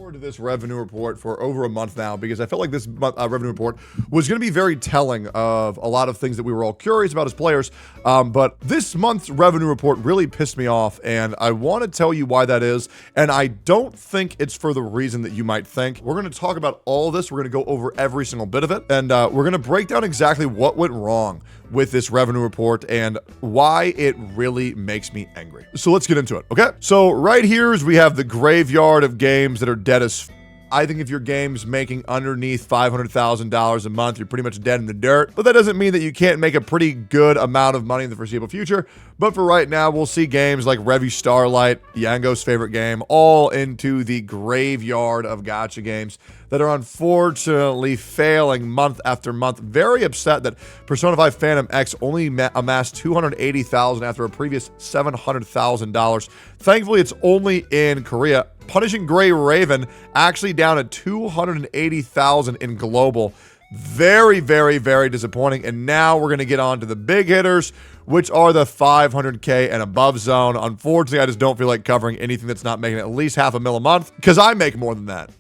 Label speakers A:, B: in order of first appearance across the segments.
A: forward to this revenue report for over a month now because I felt like this revenue report was going to be very telling of a lot of things that we were all curious about as players. But this month's revenue report really pissed me off, and I want to tell you why that is. And I don't think it's for the reason that you might think. We're going to talk about all of this. We're going to go over every single bit of it, and we're going to break down exactly what went wrong with this revenue report and why it really makes me angry. So let's get into it, okay? So right here is we have the graveyard of games that are dead as I think if your game's making underneath $500,000 a month, you're pretty much dead in the dirt. But that doesn't mean that you can't make a pretty good amount of money in the foreseeable future. But for right now, we'll see games like Revy Starlight, Yango's favorite game, all into the graveyard of gacha games that are unfortunately failing month after month. Very upset that Persona 5 Phantom X only amassed $280,000 after a previous $700,000. Thankfully, it's only in Korea. Punishing Gray Raven actually down at $280,000 in global. Very, very, very disappointing. And now we're going to get on to the big hitters, which are the 500K and above zone. Unfortunately, I just don't feel like covering anything that's not making at least $500,000 a month because I make more than that.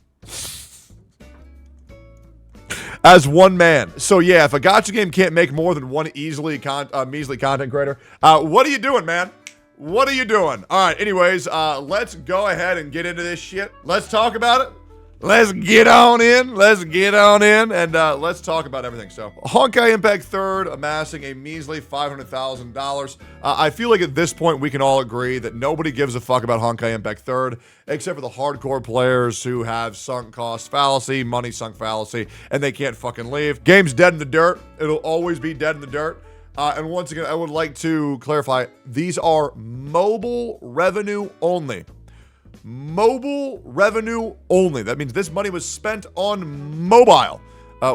A: As one man. So yeah, if a gacha game can't make more than one measly content creator, what are you doing, man? What are you doing? All right, anyways, let's go ahead and get into this shit. Let's talk about it. Let's get on in. Let's get on in, and let's talk about everything. So, Honkai Impact Third amassing a measly $500,000. I feel like at this point we can all agree that nobody gives a fuck about Honkai Impact Third, except for the hardcore players who have sunk cost fallacy, money sunk fallacy, and they can't fucking leave. Game's dead in the dirt. It'll always be dead in the dirt. And once again, I would like to clarify, these are mobile revenue only. Mobile revenue only. That means this money was spent on mobile.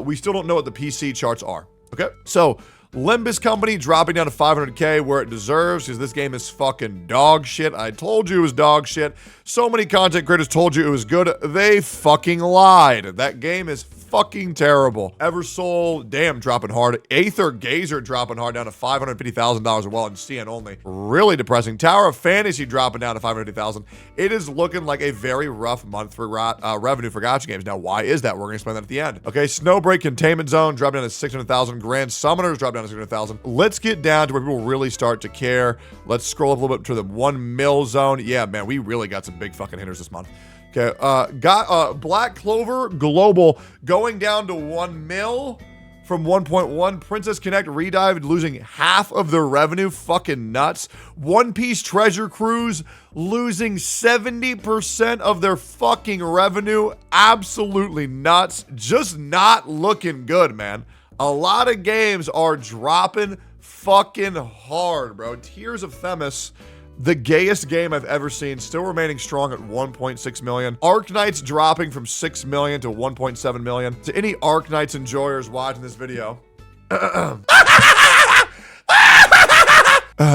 A: We still don't know what the PC charts are. Okay, so Limbus Company dropping down to 500K where it deserves because this game is fucking dog shit. I told you it was dog shit. So many content creators told you it was good. They fucking lied. That game is fucking terrible. Eversoul, damn, dropping hard. Aether Gazer dropping hard down to $550,000 a while in CN only. Really depressing. Tower of Fantasy dropping down to $550,000. It is looking like a very rough month for revenue for gacha games. Now, why is that? We're going to explain that at the end. Okay, Snowbreak Containment Zone dropped down to $600,000. Grand Summoners dropped down to $600,000. Let's get down to where people really start to care. Let's scroll up a little bit to the 1 mil zone. Yeah, man, we really got some big fucking hitters this month. Okay, Black Clover Global going down to 1 mil from 1.1. Princess Connect redived, losing half of their revenue. Fucking nuts. One Piece Treasure Cruise losing 70% of their fucking revenue. Absolutely nuts. Just not looking good, man. A lot of games are dropping fucking hard, bro. Tears of Themis, the gayest game I've ever seen, still remaining strong at 1.6 million. Arknights dropping from 6 million to 1.7 million. To any Arknights enjoyers watching this video,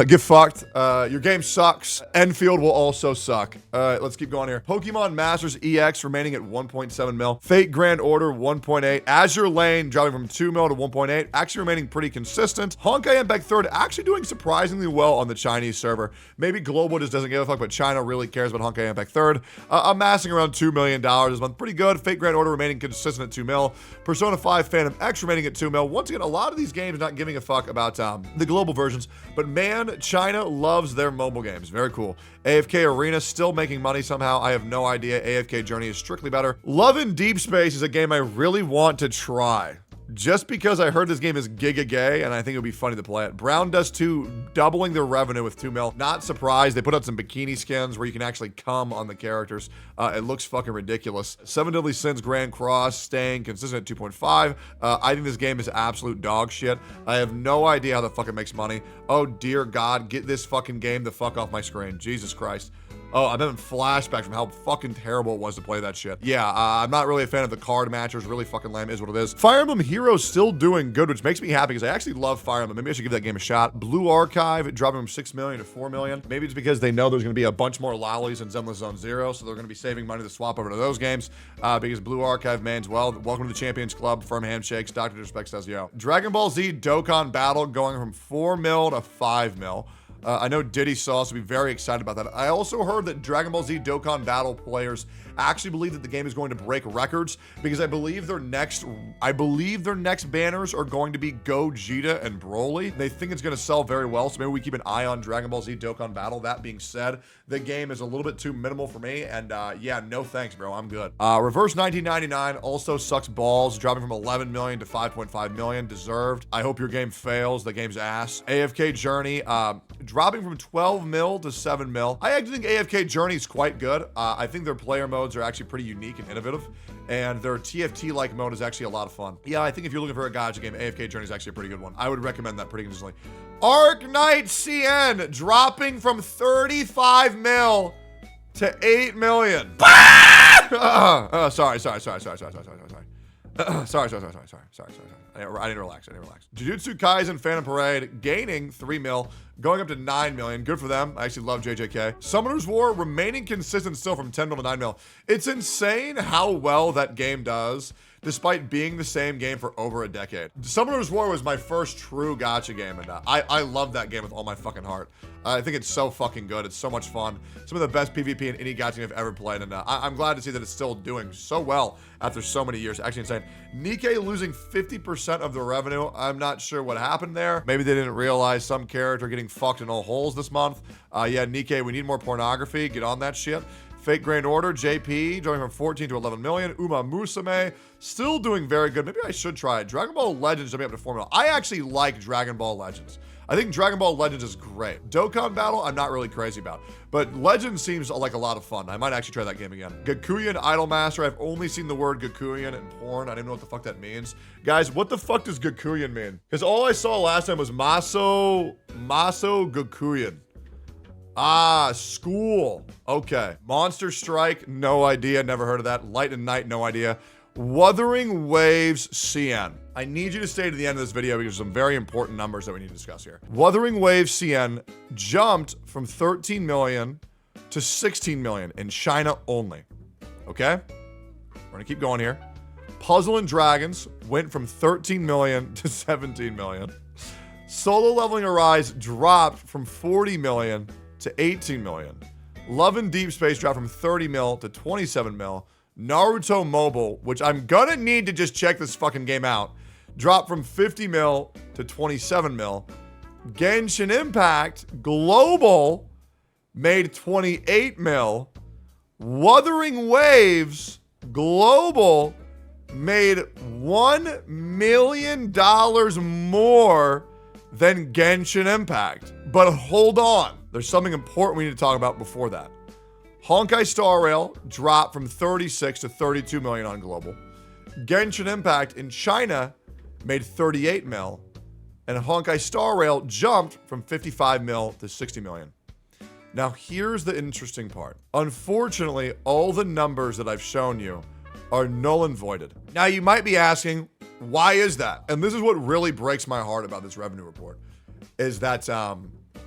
A: get fucked. Your game sucks. Enfield will also suck. All right, let's keep going here. Pokemon Masters EX remaining at 1.7 mil. Fate Grand Order 1.8. Azure Lane dropping from 2 mil to 1.8. Actually remaining pretty consistent. Honkai Impact Third actually doing surprisingly well on the Chinese server. Maybe global just doesn't give a fuck, but China really cares about Honkai Impact Third. Amassing around $2 million this month. Pretty good. Fate Grand Order remaining consistent at 2 mil. Persona 5 Phantom X remaining at 2 mil. Once again, a lot of these games not giving a fuck about the global versions, but man, China loves their mobile games. Very cool. AFK Arena still making money somehow. I have no idea. AFK Journey is strictly better. Love in Deep Space is a game I really want to try, just because I heard this game is giga gay and I think it would be funny to play it. Brown Dust 2 doubling their revenue with 2 mil. Not surprised. They put out some bikini skins where you can actually come on the characters. It looks fucking ridiculous. 7 Deadly Sins Grand Cross staying consistent at 2.5. I think this game is absolute dog shit. I have no idea how the fuck it makes money. Oh dear God, get this fucking game the fuck off my screen. Jesus Christ. Oh, I'm having flashbacks from how fucking terrible it was to play that shit. Yeah, I'm not really a fan of the card matchers. Really fucking lame is what it is. Fire Emblem Heroes still doing good, which makes me happy because I actually love Fire Emblem. Maybe I should give that game a shot. Blue Archive dropping from 6 million to 4 million. Maybe it's because they know there's going to be a bunch more lollies in Zenless Zone Zero, so they're going to be saving money to swap over to those games because Blue Archive mains well. Welcome to the Champions Club. Firm handshakes. Dr. Disrespect says yo. Dragon Ball Z Dokkan Battle going from 4 mil to 5 mil. I know Diddy saw us, so be very excited about that. I also heard that Dragon Ball Z Dokkan Battle players I actually believe that the game is going to break records because I believe their next banners are going to be Gogeta and Broly. They think it's going to sell very well, so maybe we keep an eye on Dragon Ball Z Dokkan Battle. That being said, the game is a little bit too minimal for me, and yeah, no thanks, bro. I'm good. Reverse 1999 also sucks balls, dropping from 11 million to 5.5 million. Deserved. I hope your game fails. The game's ass. AFK Journey, dropping from 12 mil to 7 mil. I actually think AFK Journey is quite good. I think their player modes are actually pretty unique and innovative, and their TFT-like mode is actually a lot of fun. Yeah, I think if you're looking for a gacha game, AFK Journey is actually a pretty good one. I would recommend that pretty consistently. Arc Knight CN, dropping from 35 mil to 8 million. Sorry. I need to relax. Jujutsu Kaisen Phantom Parade gaining 3 mil, going up to 9 million. Good for them. I actually love JJK. Summoner's War remaining consistent still from 10 mil to 9 mil. It's insane how well that game does, despite being the same game for over a decade. Summoner's War was my first true gacha game, and I love that game with all my fucking heart. I think it's so fucking good. It's so much fun. Some of the best PvP in any gacha game I've ever played, and I'm glad to see that it's still doing so well after so many years. Actually insane. Nikkei losing 50% of the revenue. I'm not sure what happened there. Maybe they didn't realize some character getting fucked in all holes this month. Yeah, Nikkei, we need more pornography. Get on that shit. Fake Grand Order, JP, going from 14 to 11 million. Uma Musume, still doing very good. Maybe I should try it. Dragon Ball Legends jumping up to 4 mil. I actually like Dragon Ball Legends. I think Dragon Ball Legends is great. Dokkan Battle, I'm not really crazy about. But Legends seems like a lot of fun. I might actually try that game again. Gakuyan Idolmaster, I've only seen the word Gakuyan in porn. I don't even know what the fuck that means. Guys, what the fuck does Gakuyan mean? Because all I saw last time was Maso Gakuyan. Ah, school. Okay. Monster Strike, no idea. Never heard of that. Light and Night, no idea. Wuthering Waves CN. I need you to stay to the end of this video because there's some very important numbers that we need to discuss here. Wuthering Waves CN jumped from 13 million to 16 million in China only. Okay? We're gonna keep going here. Puzzle and Dragons went from 13 million to 17 million. Solo Leveling Arise dropped from 40 million to 18 million. Love and Deep Space dropped from 30 mil to 27 mil. Naruto Mobile, which I'm gonna need to just check this fucking game out, dropped from 50 mil to 27 mil. Genshin Impact Global made 28 mil. Wuthering Waves Global made $1 million more than Genshin Impact. But hold on, there's something important we need to talk about before that. Honkai Star Rail dropped from 36 to 32 million on global. Genshin Impact in China made 38 mil, and Honkai Star Rail jumped from 55 mil to 60 million. Now here's the interesting part. Unfortunately, all the numbers that I've shown you are null and voided. Now you might be asking, why is that? And this is what really breaks my heart about this revenue report, is that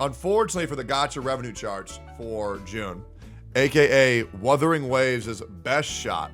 A: unfortunately for the gacha revenue charts for June, AKA Wuthering Waves' best shot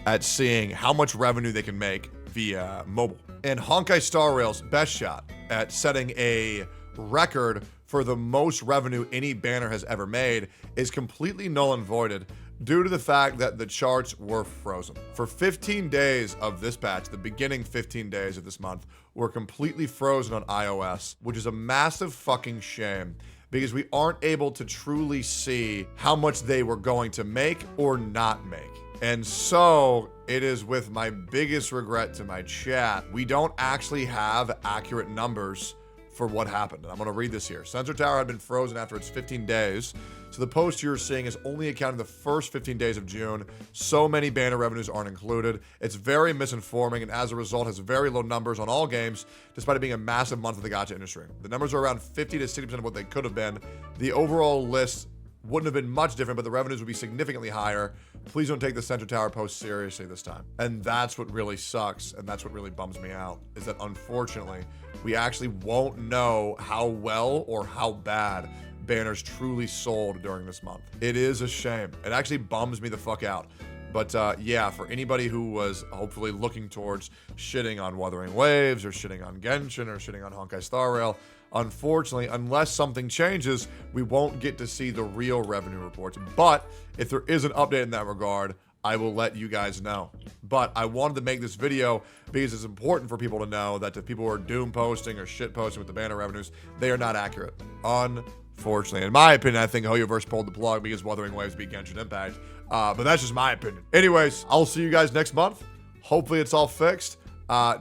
A: at seeing how much revenue they can make via mobile, and Honkai Star Rail's best shot at setting a record for the most revenue any banner has ever made is completely null and voided due to the fact that the charts were frozen. For 15 days of this patch, the beginning 15 days of this month were completely frozen on iOS, which is a massive fucking shame, because we aren't able to truly see how much they were going to make or not make. And so it is with my biggest regret to my chat, we don't actually have accurate numbers for what happened. And I'm gonna read this here. Sensor Tower had been frozen after its 15 days. So the post you're seeing is only accounting the first 15 days of June. So many banner revenues aren't included. It's very misinforming, and as a result has very low numbers on all games, despite it being a massive month for the gacha industry. The numbers are around 50 to 60% of what they could have been. The overall list wouldn't have been much different, but the revenues would be significantly higher. Please don't take the Sensor Tower post seriously this time. And that's what really sucks, and that's what really bums me out, is that unfortunately, we actually won't know how well or how bad banners truly sold during this month. It is a shame. It actually bums me the fuck out. But yeah, for anybody who was hopefully looking towards shitting on Wuthering Waves or shitting on Genshin or shitting on Honkai Star Rail, unfortunately, unless something changes, we won't get to see the real revenue reports. But if there is an update in that regard, I will let you guys know. But I wanted to make this video because it's important for people to know that the people who are doom posting or shit posting with the banner revenues, they are not accurate. Unfortunately. In my opinion, I think Hoyoverse pulled the plug because Wuthering Waves beat Genshin Impact. But that's just my opinion. Anyways, I'll see you guys next month. Hopefully it's all fixed.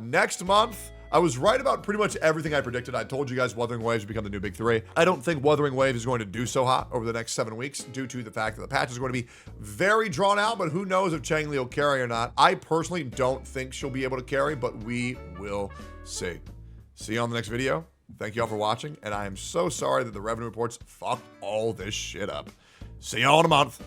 A: Next month, I was right about pretty much everything I predicted. I told you guys Wuthering Waves would become the new big three. I don't think Wuthering Waves is going to do so hot over the next 7 weeks due to the fact that the patch is going to be very drawn out, but who knows if Chang Li will carry or not. I personally don't think she'll be able to carry, but we will see. See you on the next video. Thank you all for watching, and I am so sorry that the revenue reports fucked all this shit up. See y'all in a month.